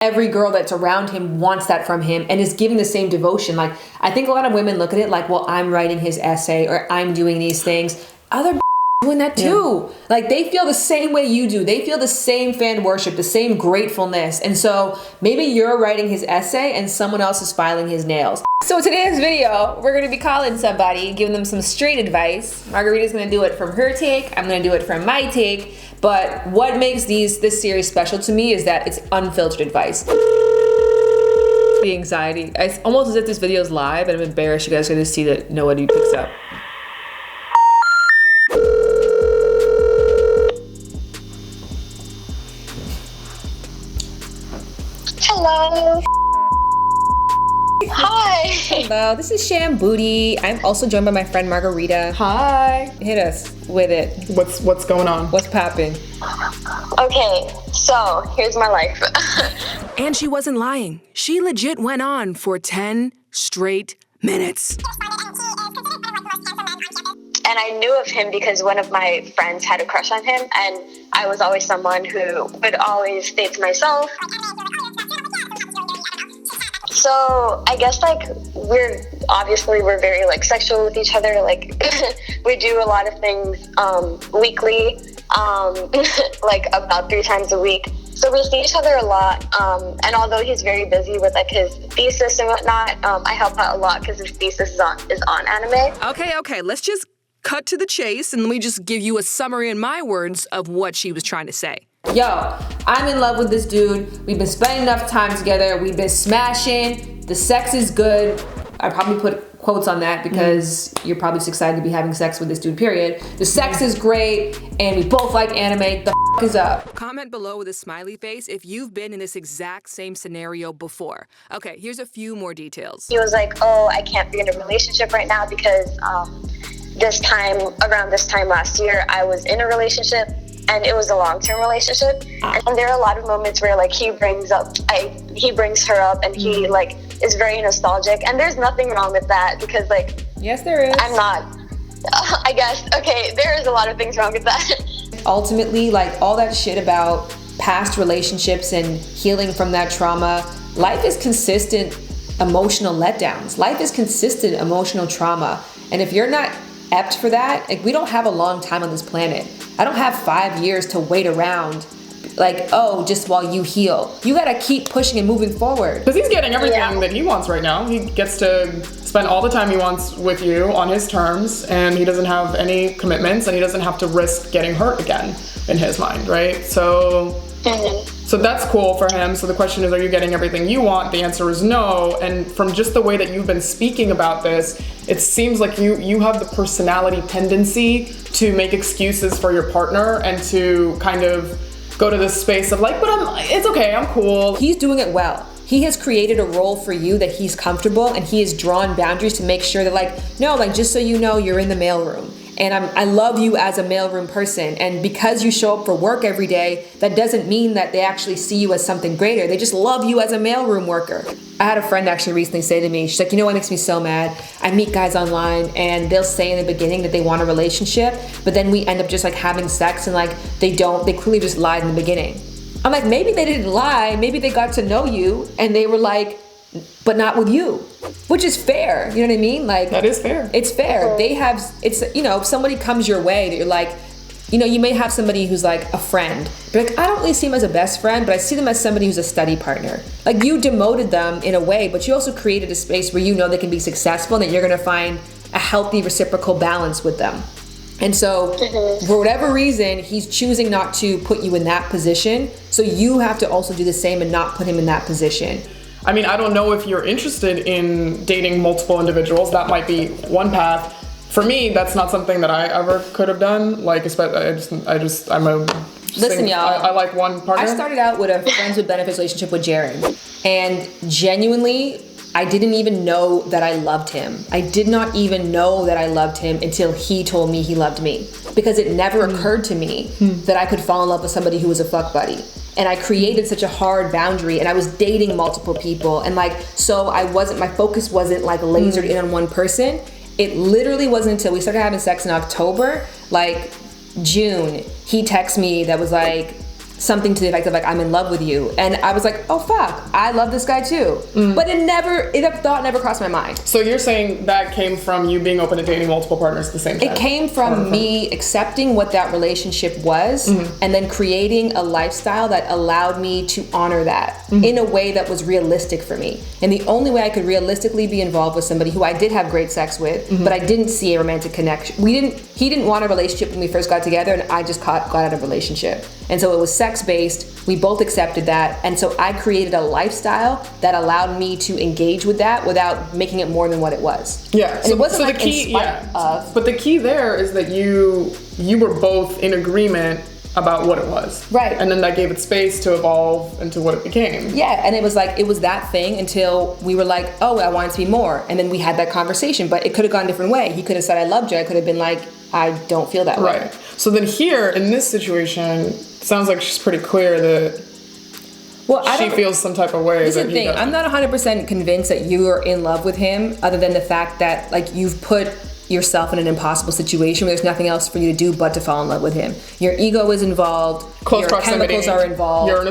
every girl that's around him wants that from him and is giving the same devotion. Like, I think a lot of women look at it like, well, I'm writing his essay or I'm doing these things. Other doing that too. Yeah. Like, they feel the same way you do. They feel the same fan worship, the same gratefulness. And so maybe you're writing his essay and someone else is filing his nails. So today's video, we're going to be calling somebody, giving them some straight advice. Margarita's going to do it from her take. I'm going to do it from my take. But what makes this series special to me is that it's unfiltered advice. The anxiety. It's almost as if this video is live and I'm embarrassed you guys are going to see that nobody picks up. Hello. Hi. Hello, this is Sham Booty. I'm also joined by my friend Margarita. Hi. Hit us with it. What's going on? What's poppin'? Okay, so here's my life. And she wasn't lying. She legit went on for 10 straight minutes. And I knew of him because one of my friends had a crush on him, and I was always someone who would always say to myself, so I guess like we're very like sexual with each other. Like we do a lot of things weekly, like about 3 times a week. So we see each other a lot. And although he's very busy with like his thesis and whatnot, I help out a lot because his thesis is on anime. Okay, let's just cut to the chase and let me just give you a summary in my words of what she was trying to say. Yo, I'm in love with this dude. We've been spending enough time together. We've been smashing. The sex is good. I probably put quotes on that because you're probably just excited to be having sex with this dude, period. The sex is great, and we both like anime. The f is up. Comment below with a smiley face if you've been in this exact same scenario before. Okay, here's a few more details. He was like, oh, I can't be in a relationship right now because around this time last year, I was in a relationship. And it was a long-term relationship. And there are a lot of moments where like he brings her up and he like is very nostalgic. And there's nothing wrong with that because like, yes, there is. I'm not, I guess, okay, there is a lot of things wrong with that. Ultimately, like all that shit about past relationships and healing from that trauma, life is consistent emotional letdowns. Life is consistent emotional trauma. And if you're not apt for that, like we don't have a long time on this planet. I don't have 5 years to wait around like, oh, just while you heal. You gotta keep pushing and moving forward. Because he's getting everything that he wants right now. He gets to spend all the time he wants with you on his terms, and he doesn't have any commitments, and he doesn't have to risk getting hurt again in his mind, right? So that's cool for him. So the question is, are you getting everything you want? The answer is no. And from just the way that you've been speaking about this, it seems like you have the personality tendency to make excuses for your partner and to kind of go to this space of like, but it's okay, I'm cool. He's doing it well. He has created a role for you that he's comfortable, and he has drawn boundaries to make sure that like, no, like just so you know, you're in the mailroom. And I love you as a mailroom person. And because you show up for work every day, that doesn't mean that they actually see you as something greater. They just love you as a mailroom worker. I had a friend actually recently say to me, she's like, you know what makes me so mad? I meet guys online and they'll say in the beginning that they want a relationship, but then we end up just like having sex and like they clearly just lied in the beginning. I'm like, maybe they didn't lie. Maybe they got to know you and they were like, but not with you, which is fair. You know what I mean? Like, that is fair. It's fair. If somebody comes your way that you're like, you may have somebody who's like a friend, but like, I don't really see them as a best friend, but I see them as somebody who's a study partner. Like you demoted them in a way, but you also created a space where you know they can be successful and that you're going to find a healthy reciprocal balance with them. And so for whatever reason, he's choosing not to put you in that position. So you have to also do the same and not put him in that position. I mean, I don't know if you're interested in dating multiple individuals. That might be one path. For me, that's not something that I ever could have done. Like, I'm a... Listen, y'all. I like one partner. I started out with a friends with benefits relationship with Jared. And genuinely, I didn't even know that I loved him. I did not even know that I loved him until he told me he loved me. Because it never occurred to me that I could fall in love with somebody who was a fuck buddy. And I created such a hard boundary, and I was dating multiple people. And like, so my focus wasn't like lasered in on one person. It literally wasn't until we started having sex in October, like June, he texted me that was like, something to the effect of like, I'm in love with you. And I was like, oh fuck, I love this guy too. But that thought never crossed my mind. So you're saying that came from you being open to dating multiple partners at the same time? It came from me accepting what that relationship was and then creating a lifestyle that allowed me to honor that in a way that was realistic for me. And the only way I could realistically be involved with somebody who I did have great sex with, but I didn't see a romantic connection. He didn't want a relationship when we first got together, and I just got out of a relationship. And so it was sex-based. We both accepted that. And so I created a lifestyle that allowed me to engage with that without making it more than what it was. Yeah. And it wasn't like the key, in spite of. But the key there is that you were both in agreement about what it was. Right. And then that gave it space to evolve into what it became. Yeah, and it was that thing until we were like, oh, I want it to be more. And then we had that conversation, but it could have gone a different way. He could have said, I loved you. I could have been like, I don't feel that way. Right. So then here, in this situation, sounds like she's pretty clear that she feels some type of way. This is the thing. I'm not 100% convinced that you are in love with him, other than the fact that like you've put yourself in an impossible situation where there's nothing else for you to do but to fall in love with him. Your ego is involved. Close your proximity. Chemicals are involved. You're in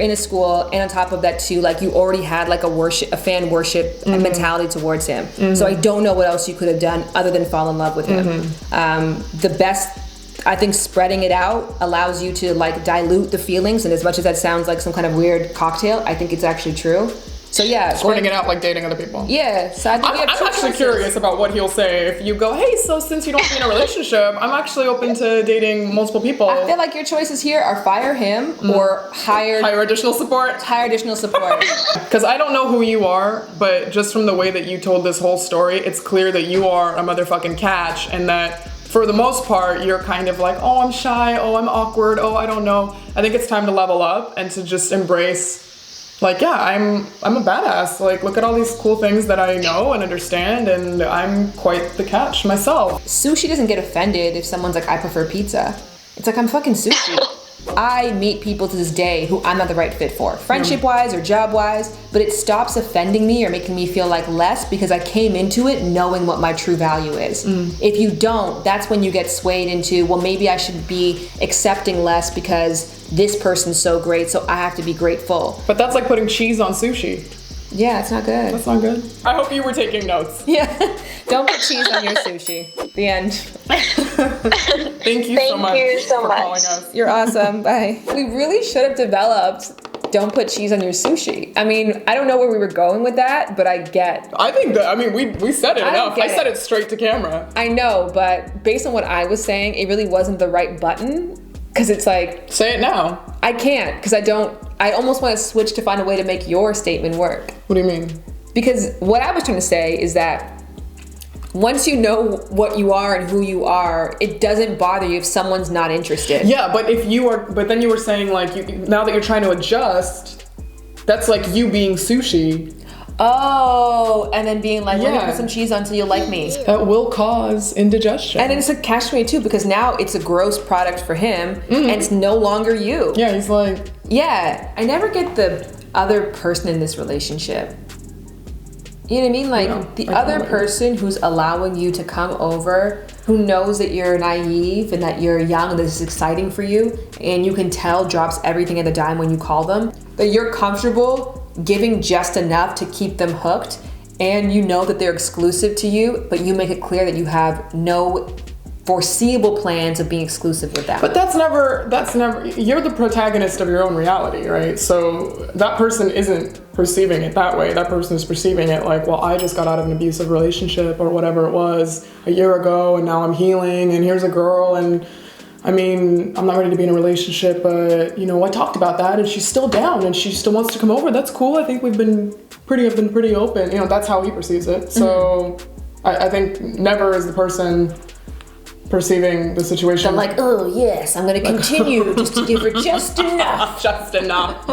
a school. And on top of that too, like you already had like a fan worship mentality towards him. So I don't know what else you could have done other than fall in love with him. The best, I think, spreading it out allows you to like dilute the feelings, and as much as that sounds like some kind of weird cocktail, I think it's actually true. So yeah, spreading it out like dating other people. Yeah, so I think I'm actually curious about what he'll say if you go, hey, so since you don't be in a relationship, I'm actually open to dating multiple people. I feel like your choices here are fire him or hire additional support. Hire additional support. Because I don't know who you are, but just from the way that you told this whole story, it's clear that you are a motherfucking catch, and that for the most part, you're kind of like, oh, I'm shy, oh, I'm awkward, oh, I don't know. I think it's time to level up and to just embrace, like, yeah, I'm a badass. Like, look at all these cool things that I know and understand, and I'm quite the catch myself. Sushi doesn't get offended if someone's like, I prefer pizza. It's like, I'm fucking sushi. I meet people to this day who I'm not the right fit for, friendship-wise or job-wise, but it stops offending me or making me feel like less because I came into it knowing what my true value is. If you don't, that's when you get swayed into, well, maybe I should be accepting less because this person's so great, so I have to be grateful. But that's like putting cheese on sushi. Yeah, it's not good. That's not good. I hope you were taking notes. Yeah. Don't put cheese on your sushi. The end. Thank you so much for calling us. You're awesome. Bye. We really should have developed don't put cheese on your sushi. I mean, I don't know where we were going with that, but I get. I think that, I mean, we said it enough. I said it straight to camera. I know, but based on what I was saying, it really wasn't the right button. Because it's like... Say it now. I can't, because I almost want to switch to find a way to make your statement work. What do you mean? Because what I was trying to say is that once you know what you are and who you are, it doesn't bother you if someone's not interested. Yeah, but then you were saying like, now that you're trying to adjust, that's like you being sushi. Oh, and then being like, we're gonna put some cheese on so you'll like me. That will cause indigestion. And then it's a catch-22 because now it's a gross product for him and it's no longer you. Yeah, he's like... Yeah, I never get the other person in this relationship. You know what I mean? Like the other person who's allowing you to come over, who knows that you're naive and that you're young and this is exciting for you, and you can tell drops everything at the dime when you call them, that you're comfortable giving just enough to keep them hooked, and you know that they're exclusive to you, but you make it clear that you have no foreseeable plans of being exclusive with them. But that's never, you're the protagonist of your own reality, right? So that person isn't perceiving it that way. That person is perceiving it like, well, I just got out of an abusive relationship or whatever it was a year ago, and now I'm healing, and here's a girl, and I mean, I'm not ready to be in a relationship, but, you know, I talked about that, and she's still down, and she still wants to come over. That's cool. I think have been pretty open. You know, that's how he perceives it. So I think never is the person perceiving the situation. I'm like, oh, yes, I'm going to continue just to give her just enough. Just enough.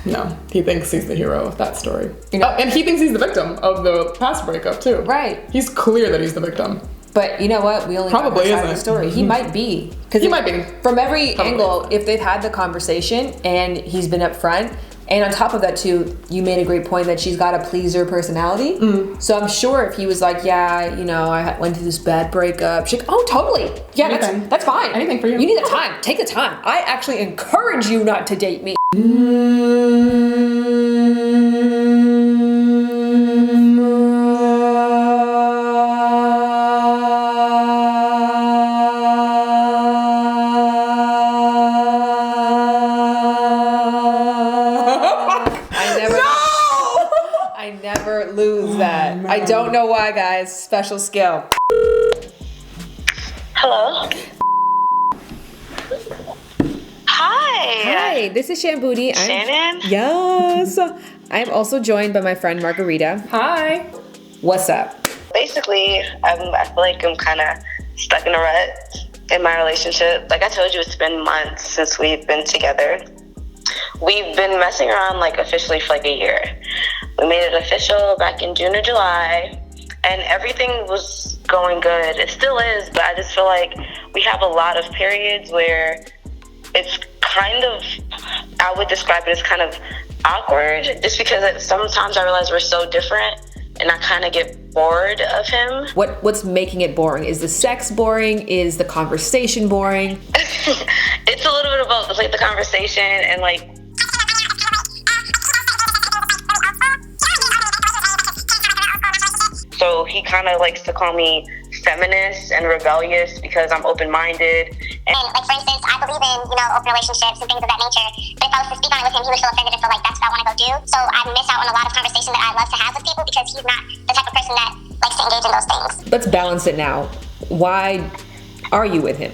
No. He thinks he's the hero of that story. You know? And he thinks he's the victim of the past breakup, too. Right. He's clear that he's the victim. But you know what? We only probably got the story. He might be. He might be. From every angle, if they've had the conversation and he's been upfront, And on top of that too, you made a great point that she's got a pleaser personality. So I'm sure if he was like, yeah, you know, I went through this bad breakup, she's like, oh, totally. Yeah, that's fine. Anything for you. You need the time. Take the time. I actually encourage you not to date me. I never lose that. I don't know why, guys. Special skill. Hello. Hi, this is Shambooty. Shannon? Yes. I'm also joined by my friend Margarita. Hi. What's up? Basically, I feel like I'm kind of stuck in a rut in my relationship. Like I told you, it's been months since we've been together. We've been messing around like officially for like a year. We made it official back in June or July, and everything was going good. It still is, but I just feel like we have a lot of periods where it's kind of, I would describe it as kind of awkward, just because sometimes I realize we're so different, and I kind of get bored of him. What's making it boring? Is the sex boring? Is the conversation boring? It's a little bit of both. It's like the conversation and like, so he kind of likes to call me feminist and rebellious because I'm open-minded. And like, for instance, I believe in, open relationships and things of that nature. But if I was to speak on it with him, he would feel offended and feel like that's what I want to go do. So I miss out on a lot of conversation that I love to have with people because he's not the type of person that likes to engage in those things. Let's balance it now. Why are you with him?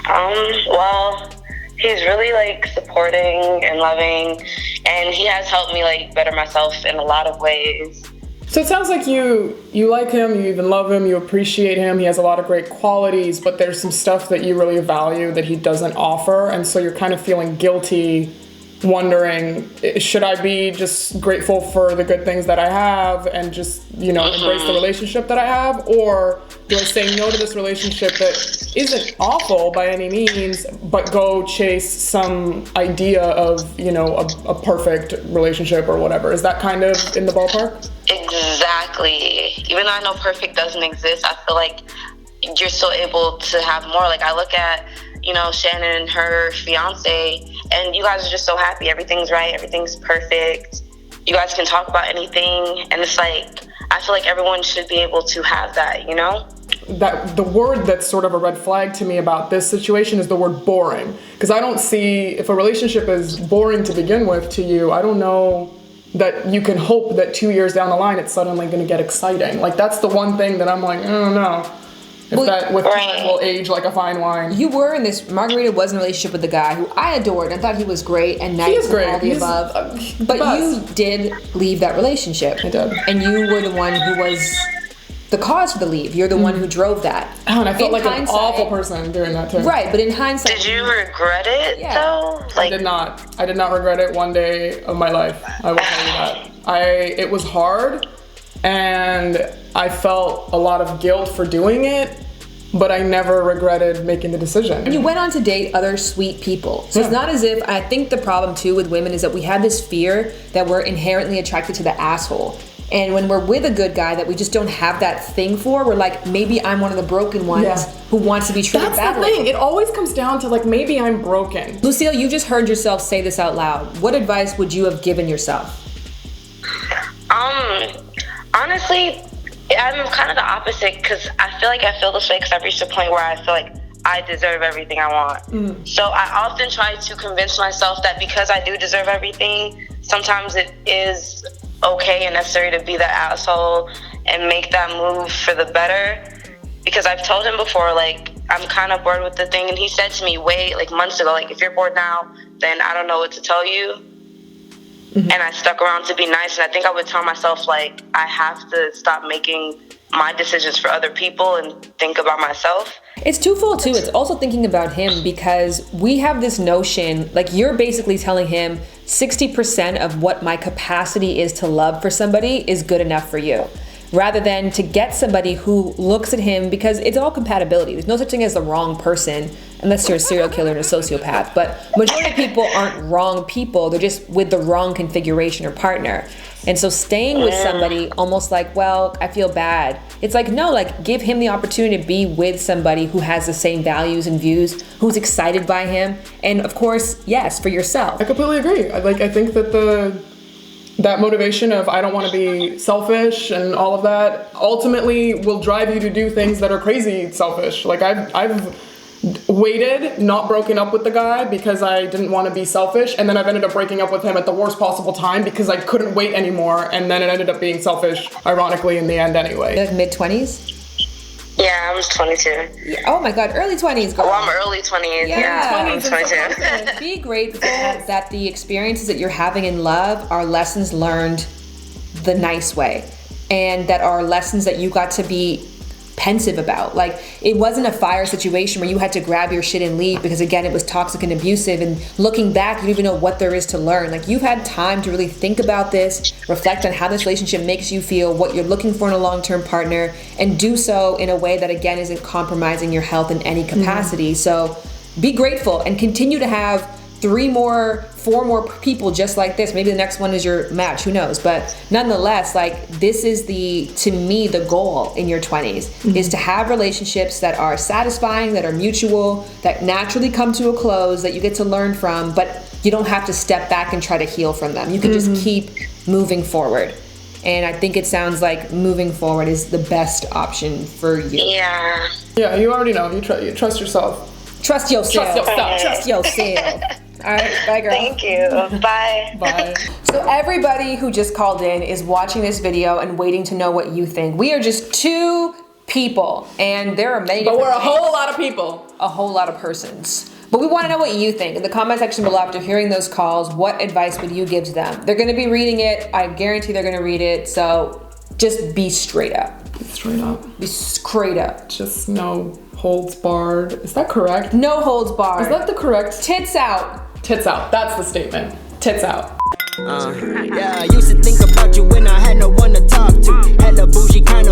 Well, he's really like supporting and loving, and he has helped me like better myself in a lot of ways. So it sounds like you like him, you even love him, you appreciate him, he has a lot of great qualities, but there's some stuff that you really value that he doesn't offer, and so you're kind of feeling guilty, wondering, should I be just grateful for the good things that I have and just, embrace the relationship that I have, or do I say no to this relationship that isn't awful by any means, but go chase some idea of, a perfect relationship or whatever? Is that kind of in the ballpark? Exactly. Even though I know perfect doesn't exist, I feel like you're still able to have more. Like I look at, Shannon and her fiance, and you guys are just so happy. Everything's right. Everything's perfect. You guys can talk about anything. And it's like, I feel like everyone should be able to have that, That the word that's sort of a red flag to me about this situation is the word boring. Because I don't see, if a relationship is boring to begin with to you, I don't know that you can hope that 2 years down the line it's suddenly going to get exciting. Like that's the one thing that I'm like, I don't know. If that with time will age like a fine wine. You were in this, Margarita was in a relationship with a guy who I adored. I thought he was great and nice and all the above. But you did leave that relationship. I did. And you were the one who was the cause for the leave. You're the one who drove that. Oh, and I felt like an awful person during that time. Right, but in hindsight... Did you regret it, though? I did not. I did not regret it one day of my life. I will tell you that. It was hard, and I felt a lot of guilt for doing it, but I never regretted making the decision. And you went on to date other sweet people. So it's not as if... I think the problem, too, with women is that we have this fear that we're inherently attracted to the asshole. And when we're with a good guy that we just don't have that thing for, we're like, maybe I'm one of the broken ones who wants to be treated badly. That's the thing. It always comes down to like, maybe I'm broken. Lucille, you just heard yourself say this out loud. What advice would you have given yourself? Honestly, I'm kind of the opposite because I feel this way because I've reached a point where I feel like I deserve everything I want. So I often try to convince myself that because I do deserve everything, sometimes it is okay and necessary to be that asshole and make that move for the better. Because I've told him before, like, I'm kind of bored with the thing, and he said to me months ago, like, if you're bored now, then I don't know what to tell you. And I stuck around to be nice, and I think I would tell myself, like, I have to stop making my decisions for other people and think about myself. It's twofold too. It's also thinking about him because we have this notion, like you're basically telling him 60% of what my capacity is to love for somebody is good enough for you. rather than to get somebody who looks at him, because it's all compatibility. There's no such thing as the wrong person unless you're a serial killer and a sociopath. But majority of people aren't wrong people. They're just with the wrong configuration or partner. And so staying with somebody almost like, well, I feel bad. It's like, no, like give him the opportunity to be with somebody who has the same values and views, who's excited by him. And of course, yes, for yourself. I completely agree. I think that that motivation of I don't want to be selfish and all of that ultimately will drive you to do things that are crazy selfish. Like I've waited, not broken up with the guy because I didn't want to be selfish, and then I've ended up breaking up with him at the worst possible time because I couldn't wait anymore, and then it ended up being selfish, ironically, in the end anyway. Like mid-20s? Yeah, I'm 22. Yeah. Oh my God, early 20s, girl. Oh, I'm early 20s. Yeah, I'm 22. Be grateful that the experiences that you're having in love are lessons learned the nice way, and that are lessons that you got to be pensive about. Like, it wasn't a fire situation where you had to grab your shit and leave because, again, it was toxic and abusive, and looking back, you don't even know what there is to learn. Like, you've had time to really think about this, reflect on how this relationship makes you feel, what you're looking for in a long-term partner, and do so in a way that, again, isn't compromising your health in any capacity. So be grateful and continue to have 4 more people just like this. Maybe the next one is your match, who knows? But nonetheless, like, this is to me, the goal in your 20s is to have relationships that are satisfying, that are mutual, that naturally come to a close, that you get to learn from, but you don't have to step back and try to heal from them. You can just keep moving forward. And I think it sounds like moving forward is the best option for you. Yeah. Yeah, you already know. You trust yourself. Trust yourself. Trust yourself. Trust yourself. All right, bye, girl. Thank you. Bye. Bye. So everybody who just called in is watching this video and waiting to know what you think. We are just 2 people, and there are many. But we're a whole lot of people. A whole lot of persons. But we want to know what you think. In the comment section below, after hearing those calls, what advice would you give to them? They're going to be reading it. I guarantee they're going to read it. So just be straight up. Be straight up. Be straight up. Just no holds barred. Is that correct? No holds barred. Is that the correct? Tits out. Tits out. That's the statement. Tits out. Yeah, I used to think about you when I had no one to talk to. Hella bougie kind